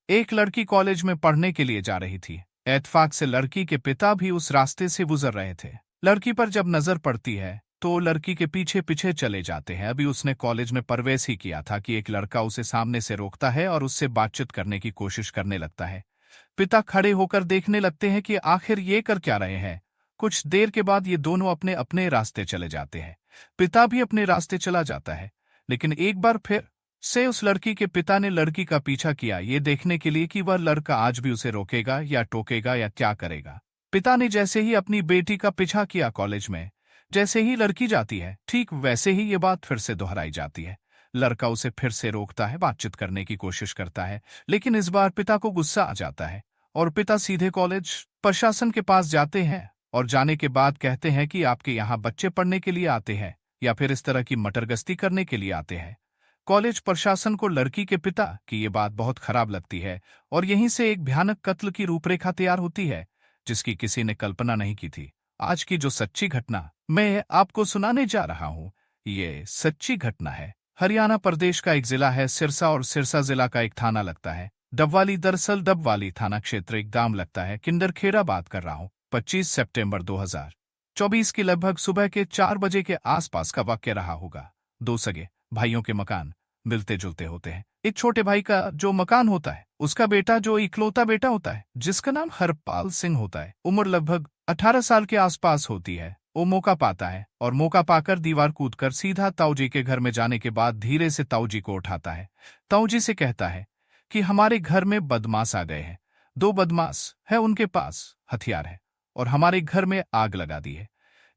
एक लड़की कॉलेज में पढ़ने के लिए जा रही थी। इत्तेफाक से लड़की के पिता भी उस रास्ते से गुजर रहे थे। लड़की पर जब नजर पड़ती है तो लड़की के पीछे पीछे चले जाते हैं। अभी उसने कॉलेज में प्रवेश ही किया था कि एक लड़का उसे सामने से रोकता है और उससे बातचीत करने की कोशिश करने लगता है। पिता खड़े होकर देखने लगते हैं कि आखिर ये कर क्या रहे हैं। कुछ देर के बाद ये दोनों अपने अपने रास्ते चले जाते हैं। पिता भी अपने रास्ते चला जाता है, लेकिन एक बार फिर से उस लड़की के पिता ने लड़की का पीछा किया, ये देखने के लिए कि वह लड़का आज भी उसे रोकेगा या टोकेगा या क्या करेगा। पिता ने जैसे ही अपनी बेटी का पीछा किया कॉलेज में, जैसे ही लड़की जाती है ठीक वैसे ही ये बात फिर से दोहराई जाती है। लड़का उसे फिर से रोकता है, बातचीत करने की कोशिश करता है, लेकिन इस बार पिता को गुस्सा आ जाता है और पिता सीधे कॉलेज प्रशासन के पास जाते हैं और जाने के बाद कहते हैं कि आपके यहाँ बच्चे पढ़ने के लिए आते हैं या फिर इस तरह की मटरगश्ती करने के लिए आते हैं। कॉलेज प्रशासन को लड़की के पिता की ये बात बहुत खराब लगती है और यहीं से एक भयानक कत्ल की रूपरेखा तैयार होती है जिसकी किसी ने कल्पना नहीं की थी। आज की जो सच्ची घटना मैं आपको सुनाने जा रहा हूँ, ये सच्ची घटना है। हरियाणा प्रदेश का एक जिला है सिरसा और सिरसा जिला का एक थाना लगता है डबवाली। दरअसल डबवाली थाना क्षेत्र एक गांव लगता है किंडरखेड़ा। बात कर रहा हूँ 25 सितंबर 2024 की लगभग सुबह के 4 बजे के आसपास का वाक्य रहा होगा। दो सगे भाइयों के मकान मिलते जुलते होते हैं। एक छोटे भाई का जो मकान होता है, उसका बेटा जो इकलौता बेटा होता है जिसका नाम हरपाल सिंह होता है, उम्र लगभग 18 साल के आसपास होती है। वो मौका पाता है और मौका पाकर दीवार कूदकर सीधा ताऊजी के घर में जाने के बाद धीरे से ताऊजी को उठाता है। ताऊजी से कहता है कि हमारे घर में बदमाश आ गए हैं। 2 बदमाश है, उनके पास हथियार है और हमारे घर में आग लगा दी है।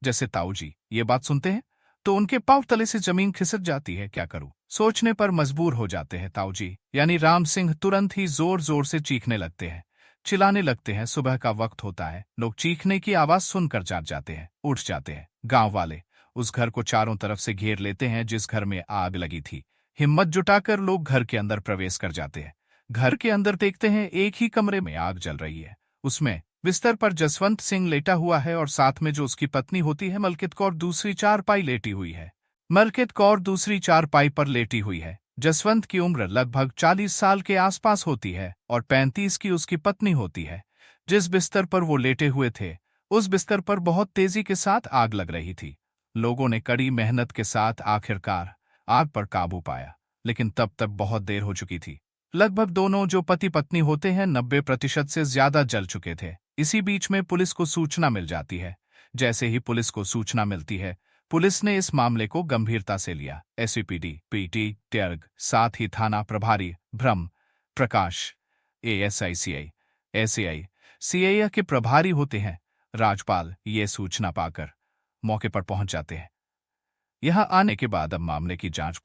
जैसे ताऊजी ये बात सुनते हैं तो उनके पांव तले से जमीन खिसक जाती है। क्या करूं सोचने पर मजबूर हो जाते हैं। ताऊजी यानी राम सिंह तुरंत ही जोर जोर से चीखने लगते हैं, चिल्लाने लगते हैं। सुबह का वक्त होता है, लोग चीखने की आवाज सुनकर जाग जाते हैं, उठ जाते हैं। गांव वाले उस घर को चारों तरफ से घेर लेते हैं जिस घर में आग लगी थी। हिम्मत जुटाकर लोग घर के अंदर प्रवेश कर जाते हैं। घर के अंदर देखते हैं एक ही कमरे में आग जल रही है। उसमें बिस्तर पर जसवंत सिंह लेटा हुआ है और साथ में जो उसकी पत्नी होती है मलकित कौर दूसरी चारपाई लेटी हुई है। मलकित कौर दूसरी चारपाई पर लेटी हुई है। जसवंत की उम्र लगभग 40 साल के आसपास होती है और 35 की उसकी पत्नी होती है। जिस बिस्तर पर वो लेटे हुए थे उस बिस्तर पर बहुत तेजी के साथ आग लग रही थी। लोगों ने कड़ी मेहनत के साथ आखिरकार आग पर काबू पाया, लेकिन तब तक बहुत देर हो चुकी थी। लगभग दोनों जो पति पत्नी होते हैं 90% से ज्यादा जल चुके थे। इसी बीच में पुलिस को सूचना मिल जाती है। जैसे ही पुलिस को सूचना मिलती है, पुलिस ने इस मामले को गंभीरता से लिया। एसपीडी पीटी टर्ग साथ ही थाना प्रभारी ब्रह्म प्रकाश एएसआई सीआई एसआई सीआई के प्रभारी होते हैं राजपाल ये सूचना पाकर मौके पर पहुंच जाते हैं। यहां आने के बाद अब मामले की जांच